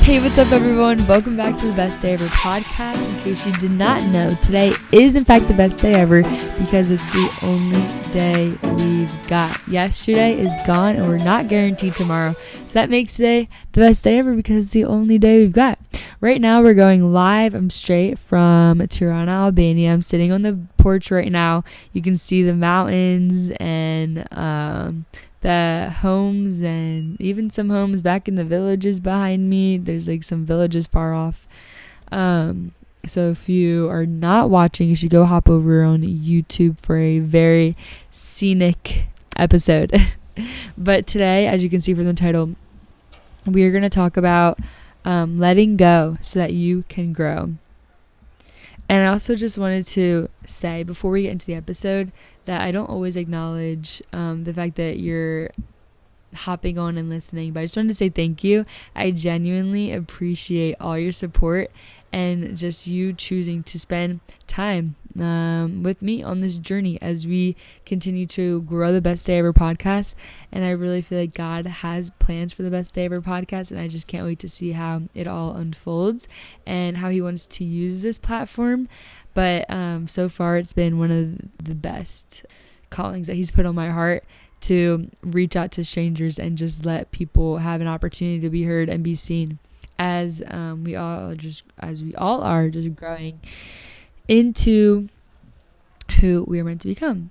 Hey, what's up, everyone? Welcome back to the Best Day Ever podcast. In case you did not know, today is in fact the best day ever because it's the only day we've got. Yesterday is gone and we're not guaranteed tomorrow. So that makes today the best day ever because it's the only day we've got. Right now we're going live. I'm straight from Tirana, Albania. I'm sitting on the porch right now. You can see the mountains and the homes and even some homes back in the villages behind me. There's like some villages far off. So if you are not watching, you should go hop over on YouTube for a very scenic episode. But today, as you can see from the title, we are going to talk about letting go so that you can grow. And I also just wanted to say before we get into the episode that I don't always acknowledge the fact that you're hopping on and listening, but I just wanted to say thank you. I genuinely appreciate all your support and just you choosing to spend time with me on this journey as we continue to grow the Best Day Ever podcast. And I really feel like God has plans for the Best Day Ever podcast, and I just can't wait to see how it all unfolds and how he wants to use this platform. But so far it's been one of the best callings that he's put on my heart to reach out to strangers and just let people have an opportunity to be heard and be seen as we all are just growing into who we are meant to become.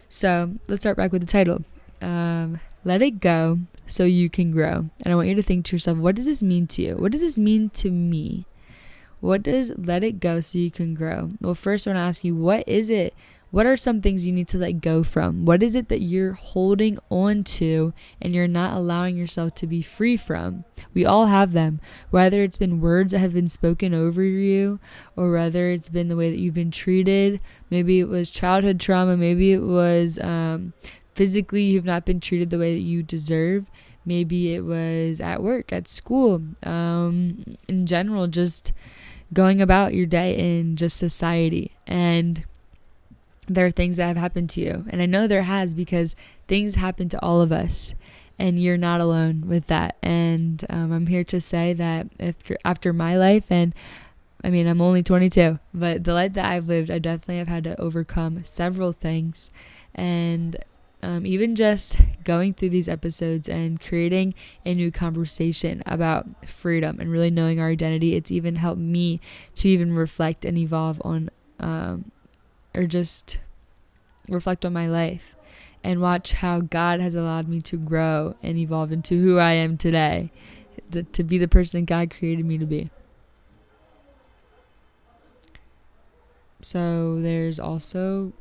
So let's start back with the title. Let it go so you can grow. And I want you to think to yourself, what does this mean to you? What does this mean to me? What does let it go so you can grow? Well, first I want to ask you, what is it? What are some things you need to let go from? What is it that you're holding on to and you're not allowing yourself to be free from? We all have them, whether it's been words that have been spoken over you or whether it's been the way that you've been treated. Maybe it was childhood trauma. Maybe it was physically you've not been treated the way that you deserve. Maybe it was at work, at school, in general, just going about your day in just society. And there are things that have happened to you. And I know there has because things happen to all of us. And you're not alone with that. And I'm here to say that after my life, and I mean, I'm only 22, but the life that I've lived, I definitely have had to overcome several things. And even just going through these episodes and creating a new conversation about freedom and really knowing our identity, it's even helped me to even reflect and evolve on or just reflect on my life and watch how God has allowed me to grow and evolve into who I am today, to be the person God created me to be. So there's also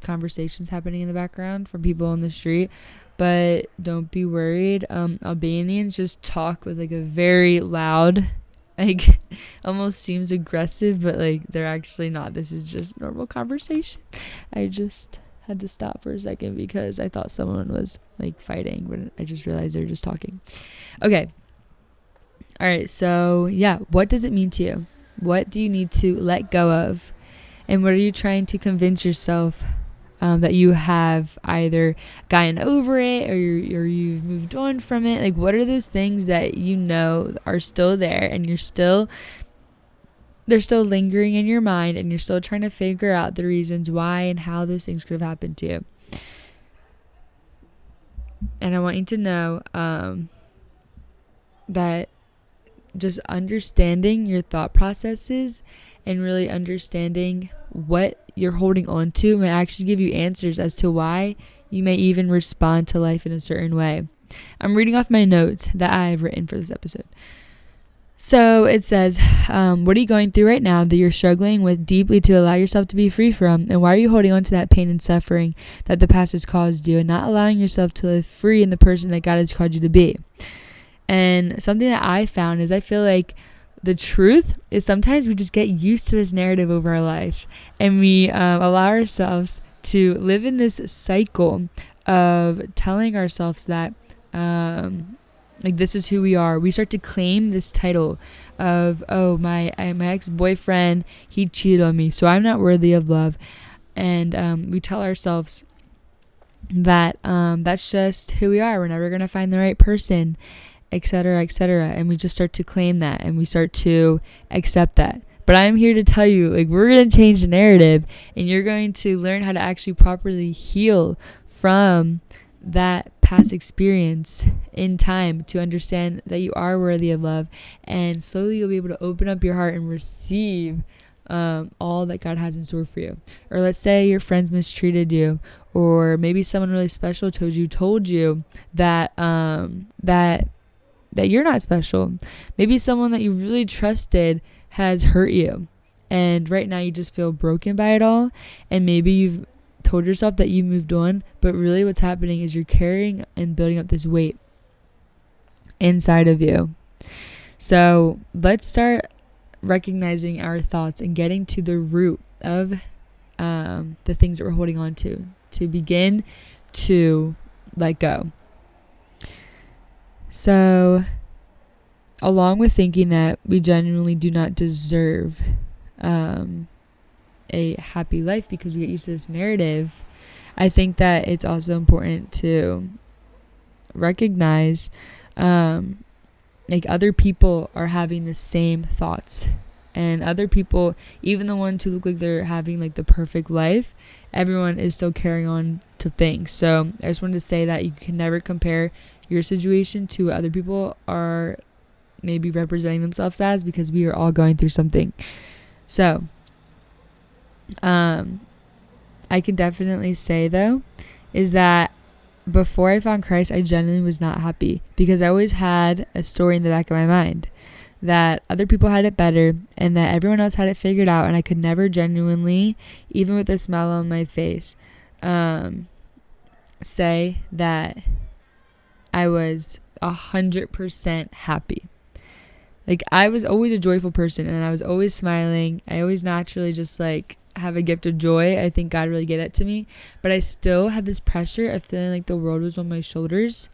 conversations happening in the background from people on the street, but don't be worried. Albanians just talk with like a very loud, like almost seems aggressive, but like they're actually not. This is just normal conversation. I just had to stop for a second because I thought someone was like fighting, but I just realized they're just talking. Okay. All right. So yeah, what does it mean to you? What do you need to let go of? And what are you trying to convince yourself that you have either gotten over it or you've moved on from it? Like, what are those things that you know are still there and they're still lingering in your mind and you're still trying to figure out the reasons why and how those things could have happened to you? And I want you to know that just understanding your thought processes and really understanding what you're holding on to may actually give you answers as to why you may even respond to life in a certain way. I'm reading off my notes that I've written for this episode. So it says, what are you going through right now that you're struggling with deeply to allow yourself to be free from? And why are you holding on to that pain and suffering that the past has caused you and not allowing yourself to live free in the person that God has called you to be? And something that I found is I feel like the truth is sometimes we just get used to this narrative over our life and we allow ourselves to live in this cycle of telling ourselves that like this is who we are. We start to claim this title of, oh, my ex-boyfriend, he cheated on me, so I'm not worthy of love. And we tell ourselves that that's just who we are. We're never going to find the right person. etc., etc. And we just start to claim that, and we start to accept that. But I'm here to tell you, like, we're going to change the narrative, and you're going to learn how to actually properly heal from that past experience in time to understand that you are worthy of love. And slowly you'll be able to open up your heart and receive all that God has in store for you. Or let's say your friends mistreated you, or maybe someone really special told you that that you're not special. Maybe someone that you really trusted has hurt you, and right now you just feel broken by it all, and maybe you've told yourself that you moved on, but really what's happening is you're carrying and building up this weight inside of you. So let's start recognizing our thoughts and getting to the root of the things that we're holding on to begin to let go. So along with thinking that we genuinely do not deserve a happy life because we get used to this narrative, I think that it's also important to recognize like other people are having the same thoughts, and other people, even the ones who look like they're having like the perfect life, everyone is still carrying on to things. So I just wanted to say that you can never compare your situation to what other people are maybe representing themselves as, because we are all going through something. So I can definitely say though is that before I found Christ, I genuinely was not happy, because I always had a story in the back of my mind that other people had it better and that everyone else had it figured out, and I could never genuinely, even with a smile on my face, say that I was 100% happy. Like, I was always a joyful person, and I was always smiling. I always naturally just like have a gift of joy. I think God really gave that to me, but I still had this pressure of feeling like the world was on my shoulders.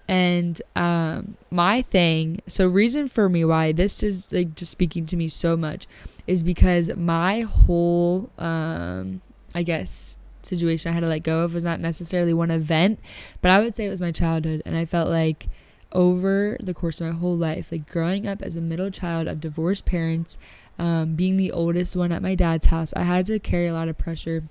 And my thing, so reason for me why this is like just speaking to me so much is because my whole I guess situation I had to let go of was not necessarily one event, but I would say it was my childhood. And I felt like over the course of my whole life, like growing up as a middle child of divorced parents, being the oldest one at my dad's house, I had to carry a lot of pressure,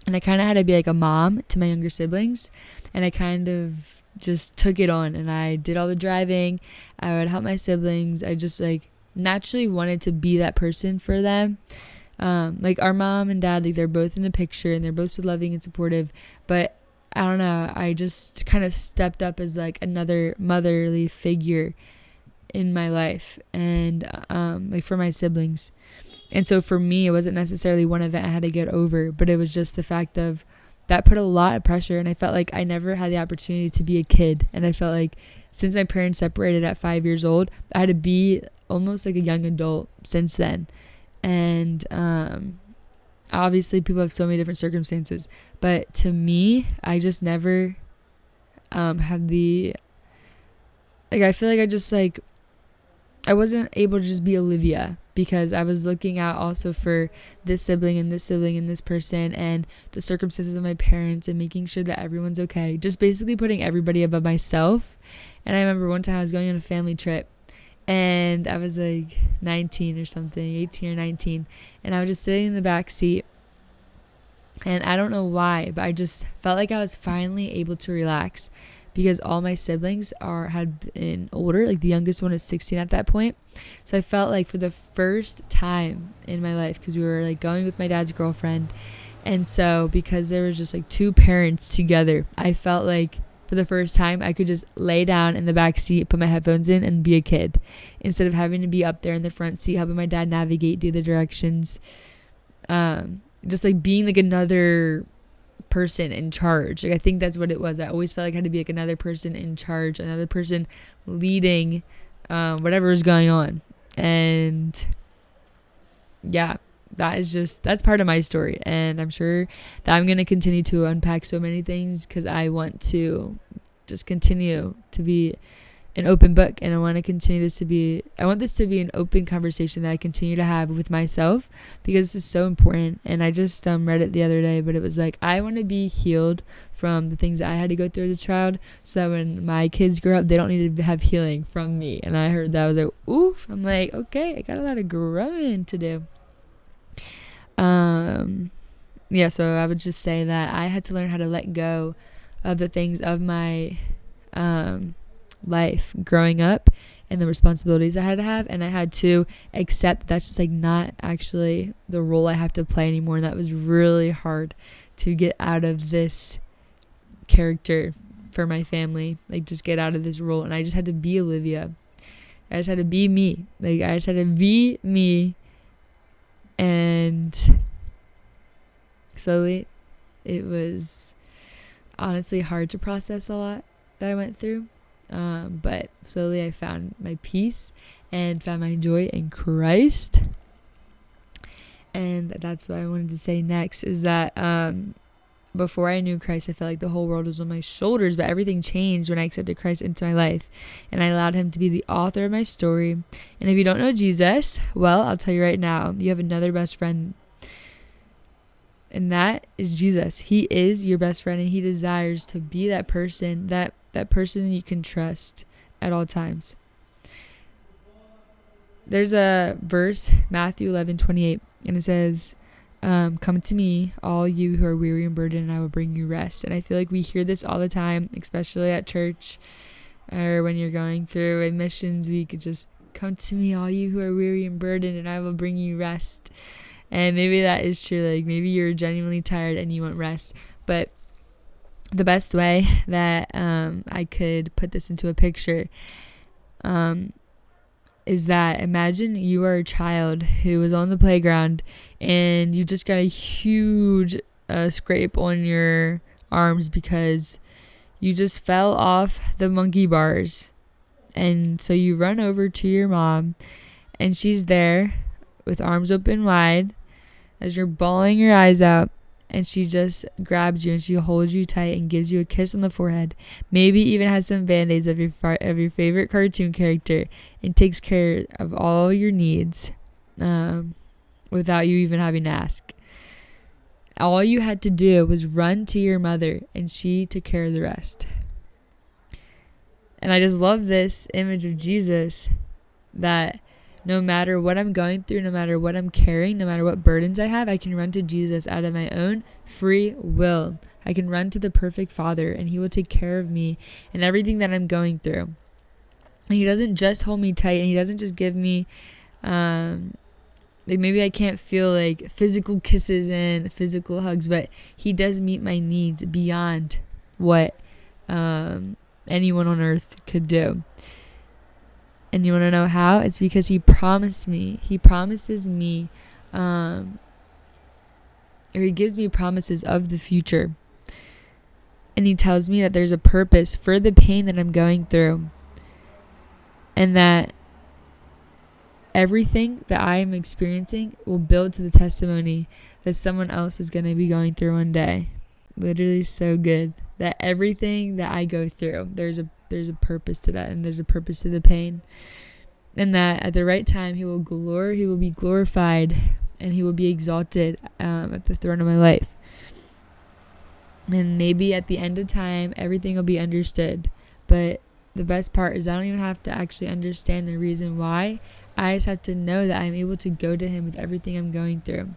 and I kind of had to be like a mom to my younger siblings, and I kind of just took it on, and I did all the driving. I would help my siblings. I just like naturally wanted to be that person for them. Like our mom and dad, like they're both in the picture and they're both so loving and supportive, but I don't know, I just kind of stepped up as like another motherly figure in my life, and like for my siblings. And so for me, it wasn't necessarily one event I had to get over, but it was just the fact of that put a lot of pressure, and I felt like I never had the opportunity to be a kid. And I felt like since my parents separated at 5 years old, I had to be almost like a young adult since then. And obviously people have so many different circumstances, but to me, I just never had the, like, I feel like I just like, I wasn't able to just be Olivia, because I was looking out also for this sibling and this sibling and this person and the circumstances of my parents and making sure that everyone's okay. Just basically putting everybody above myself. And I remember one time I was going on a family trip, and I was like 19 or something, 18 or 19. And I was just sitting in the back seat. And I don't know why, but I just felt like I was finally able to relax, because all my siblings had been older. Like the youngest one is 16 at that point. So I felt like for the first time in my life, because we were like going with my dad's girlfriend, and so because there was just like two parents together, I felt like for the first time I could just lay down in the back seat, put my headphones in, and be a kid, instead of having to be up there in the front seat helping my dad navigate, do the directions, just like being like another person in charge. Like I think that's what it was. I always felt like I had to be like another person in charge, another person leading whatever was going on. And yeah, that's part of my story, and I'm sure that I'm going to continue to unpack so many things, because I want to just continue to be an open book, and I want this to be an open conversation that I continue to have with myself, because this is so important. And I just read it the other day, but it was like, I want to be healed from the things that I had to go through as a child, so that when my kids grow up, they don't need to have healing from me. And I heard that, I was like, oof. I'm like, okay, I got a lot of growing to do. So I would just say that I had to learn how to let go of the things of my life growing up and the responsibilities I had to have, and I had to accept that that's just like not actually the role I have to play anymore. And that was really hard to get out of this character for my family, like just get out of this role. And I just had to be Olivia. I just had to be me. Like I just had to be me. And slowly, it was honestly hard to process a lot that I went through. But slowly I found my peace and found my joy in Christ. And that's what I wanted to say next, is that before I knew Christ, I felt like the whole world was on my shoulders, but everything changed when I accepted Christ into my life, and I allowed him to be the author of my story. And if you don't know Jesus, well, I'll tell you right now, you have another best friend, and that is Jesus. He is your best friend, and he desires to be that person, that person you can trust at all times. There's a verse, Matthew 11:28, and it says, come to me, all you who are weary and burdened, and I will bring you rest. And I feel like we hear this all the time, especially at church, or when you're going through a missions week. Just come to me, all you who are weary and burdened, and I will bring you rest. And maybe that is true. Like maybe you're genuinely tired and you want rest. But the best way that I could put this into a picture is that imagine you are a child who was on the playground and you just got a huge scrape on your arms because you just fell off the monkey bars. And so you run over to your mom, and she's there with arms open wide as you're bawling your eyes out. And she just grabs you and she holds you tight and gives you a kiss on the forehead. Maybe even has some band-aids of your favorite cartoon character, and takes care of all your needs without you even having to ask. All you had to do was run to your mother, and she took care of the rest. And I just love this image of Jesus, that no matter what I'm going through, no matter what I'm carrying, no matter what burdens I have, I can run to Jesus out of my own free will. I can run to the perfect Father, and he will take care of me and everything that I'm going through. And he doesn't just hold me tight, and he doesn't just give me, like maybe I can't feel like physical kisses and physical hugs, but he does meet my needs beyond what anyone on earth could do. And you want to know how? It's because he promised me. He promises me, or he gives me promises of the future. And he tells me that there's a purpose for the pain that I'm going through. And that everything that I am experiencing will build to the testimony that someone else is going to be going through one day. Literally so good. That everything that I go through, there's a purpose to that, and there's a purpose to the pain. And that at the right time, he will be glorified, and he will be exalted at the throne of my life. And maybe at the end of time, everything will be understood. But the best part is I don't even have to actually understand the reason why. I just have to know that I'm able to go to him with everything I'm going through.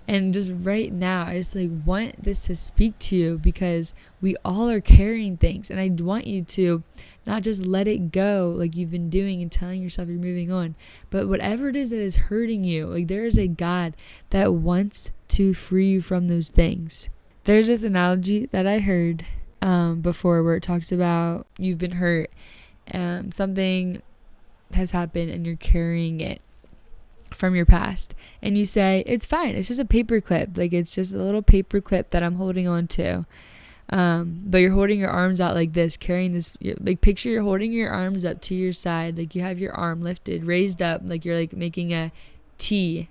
And just right now, I just want this to speak to you, because we all are carrying things, and I want you to not just let it go like you've been doing and telling yourself you're moving on, but whatever it is that is hurting you, there is a God that wants to free you from those things. There's this analogy that I heard before, where it talks about you've been hurt, something has happened, and you're carrying it from your past, and you say it's fine, it's just a paper clip, it's just a little paper clip that I'm holding on to, but you're holding your arms out like this, carrying this, picture you're holding your arms up to your side, you have your arm lifted, raised up, you're making a T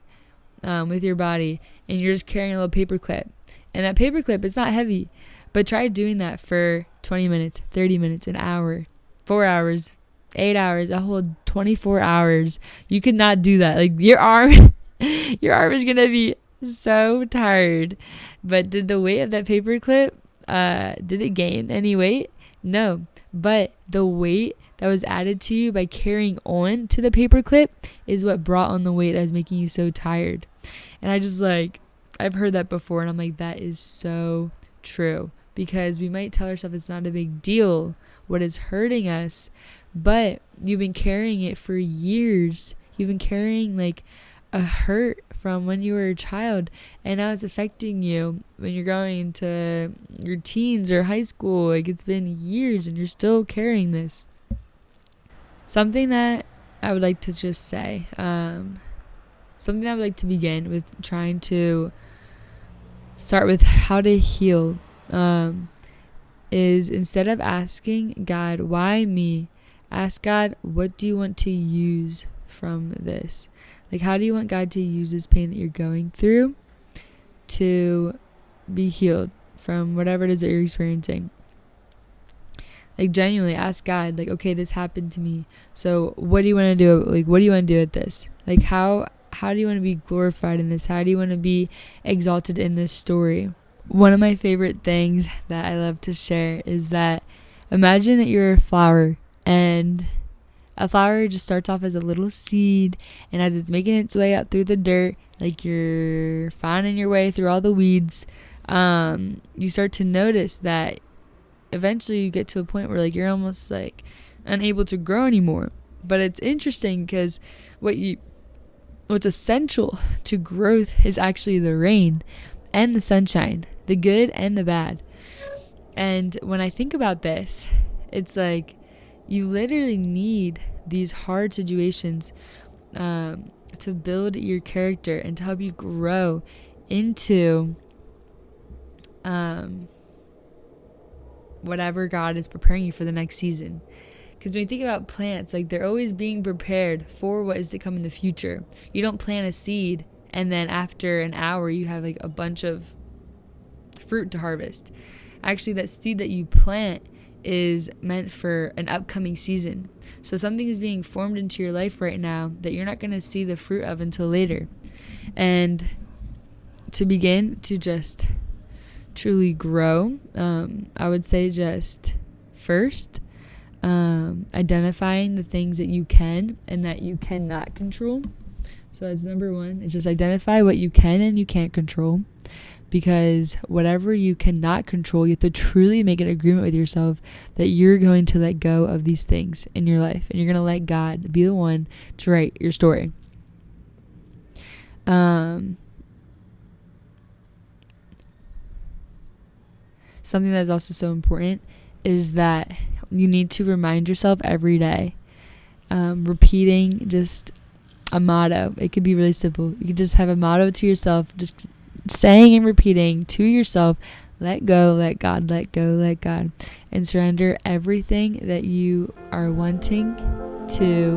with your body, and you're just carrying a little paper clip. And that paper clip, it's not heavy, but try doing that for 20 minutes, 30 minutes, an hour, 4 hours, 8 hours, a whole 24 hours. You could not do that. Like your arm is going to be so tired. But did the weight of that paperclip, did it gain any weight? No. But the weight that was added to you by carrying on to the paperclip is what brought on the weight that was making you so tired. And I've heard that before, and I'm like, that is so true. Because we might tell ourselves it's not a big deal what is hurting us, but you've been carrying it for years. You've been carrying like a hurt from when you were a child, and now it's affecting you when you're going into your teens or high school. Like, it's been years and you're still carrying this. Something that I would like to just say, something that I would like to begin with trying to start with how to heal, is instead of asking God, why me? Ask God, what do you want to use from this? Like, how do you want God to use this pain that you're going through to be healed from whatever it is that you're experiencing? Like, genuinely ask God, like, okay, this happened to me. So what do you want to do? Like, what do you want to do with this? Like, how do you want to be glorified in this? How do you want to be exalted in this story? One of my favorite things that I love to share is that imagine that you're a flower, and a flower just starts off as a little seed, and as it's making its way out through the dirt, like you're finding your way through all the weeds, you start to notice that eventually you get to a point where like you're almost like unable to grow anymore. But it's interesting because what's essential to growth is actually the rain and the sunshine, the good and the bad. And when I think about this, it's like you literally need these hard situations to build your character and to help you grow into whatever God is preparing you for the next season. Because when you think about plants, like they're always being prepared for what is to come in the future. You don't plant a seed and then after an hour you have like a bunch of fruit to harvest. Actually, that seed that you plant is meant for an upcoming season. So something is being formed into your life right now that you're not going to see the fruit of until later. And to begin to just truly grow, I would say just first identifying the things that you can and that you cannot control. So that's number one. It's just identify what you can and you can't control. Because whatever you cannot control, you have to truly make an agreement with yourself that you're going to let go of these things in your life. And you're going to let God be the one to write your story. Something that is also so important is that you need to remind yourself every day. Repeating just a motto. It could be really simple. You could just have a motto to yourself, just saying and repeating to yourself, let go, let God, let go, let God, and surrender everything that you are wanting to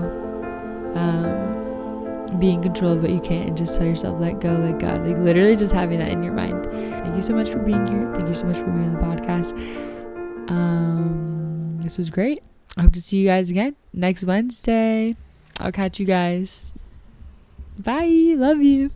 be in control of what you can't, and just tell yourself, let go, let God. Like literally just having that in your mind. Thank you so much for being here. Thank you so much for being on the podcast. This was great. I hope to see you guys again next Wednesday. I'll catch you guys. Bye. Love you.